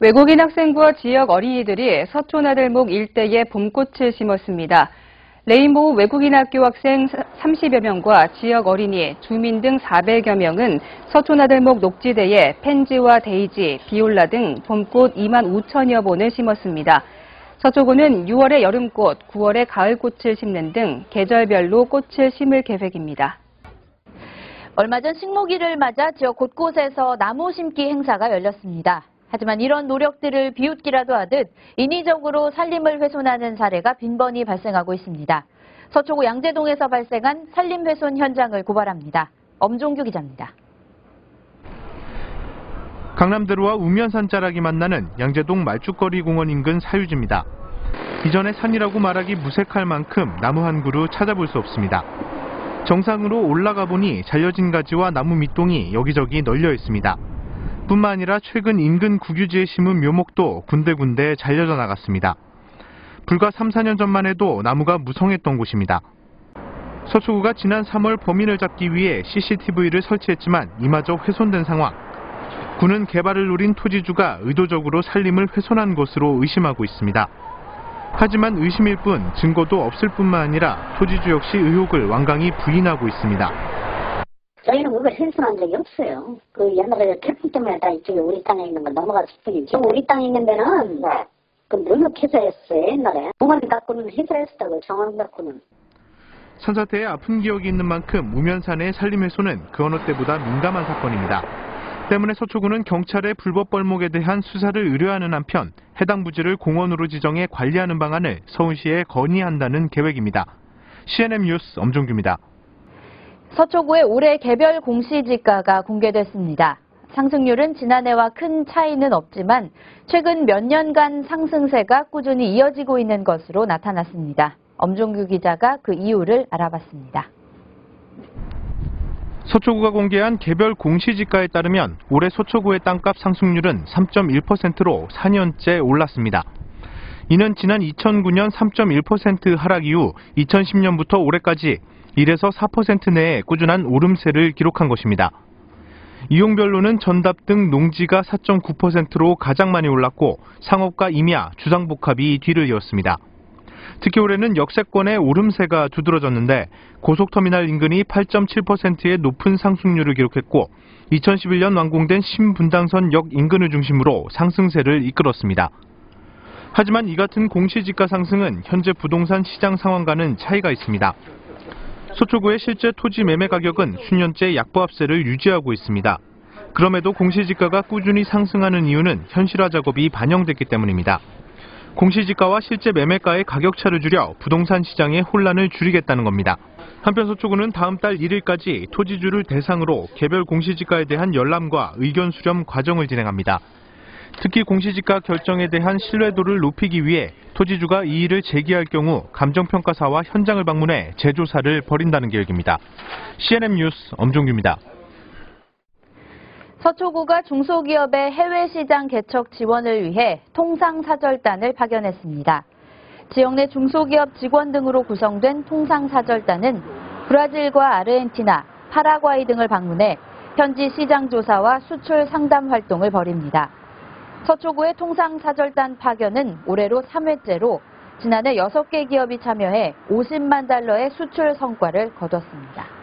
외국인 학생과 지역 어린이들이 서초나들목 일대에 봄꽃을 심었습니다. 레인보우 외국인 학교 학생 30여 명과 지역 어린이, 주민 등 400여 명은 서초나들목 녹지대에 펜지와 데이지, 비올라 등 봄꽃 2만 5천여 본을 심었습니다. 서초구는 6월에 여름꽃, 9월에 가을꽃을 심는 등 계절별로 꽃을 심을 계획입니다. 얼마 전 식목일을 맞아 지역 곳곳에서 나무 심기 행사가 열렸습니다. 하지만 이런 노력들을 비웃기라도 하듯 인위적으로 산림을 훼손하는 사례가 빈번히 발생하고 있습니다. 서초구 양재동에서 발생한 산림 훼손 현장을 고발합니다. 엄종규 기자입니다. 강남대로와 우면산 자락이 만나는 양재동 말죽거리 공원 인근 사유지입니다. 이전에 산이라고 말하기 무색할 만큼 나무 한 그루 찾아볼 수 없습니다. 정상으로 올라가 보니 잘려진 가지와 나무 밑동이 여기저기 널려 있습니다. 뿐만 아니라 최근 인근 국유지에 심은 묘목도 군데군데 잘려져 나갔습니다. 불과 3, 4년 전만 해도 나무가 무성했던 곳입니다. 서초구가 지난 3월 범인을 잡기 위해 CCTV를 설치했지만 이마저 훼손된 상황. 구는 개발을 노린 토지주가 의도적으로 산림을 훼손한 것으로 의심하고 있습니다. 하지만 의심일 뿐 증거도 없을 뿐만 아니라 토지주 역시 의혹을 완강히 부인하고 있습니다. 저희는 그걸 훼손한 적이 없어요. 그 옛날에 태풍 때문에 다 이쪽에 우리 땅에 있는 거 넘어갔을 뿐이죠. 우리 땅에 있는 데는 그 능력해서 했어요. 옛날에. 공원 갖고는 해소했었다고 정원 갖고는. 산사태에 아픈 기억이 있는 만큼 우면산의 산림 훼손은 그 어느 때보다 민감한 사건입니다. 때문에 서초구는 경찰의 불법 벌목에 대한 수사를 의뢰하는 한편 해당 부지를 공원으로 지정해 관리하는 방안을 서울시에 건의한다는 계획입니다. CNN 뉴스 엄종규입니다. 서초구의 올해 개별 공시지가가 공개됐습니다. 상승률은 지난해와 큰 차이는 없지만 최근 몇 년간 상승세가 꾸준히 이어지고 있는 것으로 나타났습니다. 엄종규 기자가 그 이유를 알아봤습니다. 서초구가 공개한 개별 공시지가에 따르면 올해 서초구의 땅값 상승률은 3.1%로 4년째 올랐습니다. 이는 지난 2009년 3.1% 하락 이후 2010년부터 올해까지 1에서 4% 내에 꾸준한 오름세를 기록한 것입니다. 이용별로는 전답 등 농지가 4.9%로 가장 많이 올랐고 상업과 임야, 주상복합이 뒤를 이었습니다. 특히 올해는 역세권의 오름세가 두드러졌는데 고속터미널 인근이 8.7%의 높은 상승률을 기록했고 2011년 완공된 신분당선 역 인근을 중심으로 상승세를 이끌었습니다. 하지만 이 같은 공시지가 상승은 현재 부동산 시장 상황과는 차이가 있습니다. 서초구의 실제 토지 매매 가격은 수년째 약보합세를 유지하고 있습니다. 그럼에도 공시지가가 꾸준히 상승하는 이유는 현실화 작업이 반영됐기 때문입니다. 공시지가와 실제 매매가의 가격차를 줄여 부동산 시장의 혼란을 줄이겠다는 겁니다. 한편 서초구는 다음 달 1일까지 토지주를 대상으로 개별 공시지가에 대한 열람과 의견 수렴 과정을 진행합니다. 특히 공시지가 결정에 대한 신뢰도를 높이기 위해 토지주가 이의를 제기할 경우 감정평가사와 현장을 방문해 재조사를 벌인다는 계획입니다. CNN 뉴스 엄종규입니다. 서초구가 중소기업의 해외시장 개척 지원을 위해 통상사절단을 파견했습니다. 지역 내 중소기업 직원 등으로 구성된 통상사절단은 브라질과 아르헨티나, 파라과이 등을 방문해 현지 시장 조사와 수출 상담 활동을 벌입니다. 서초구의 통상사절단 파견은 올해로 3회째로 지난해 6개 기업이 참여해 $50만 달러의 수출 성과를 거뒀습니다.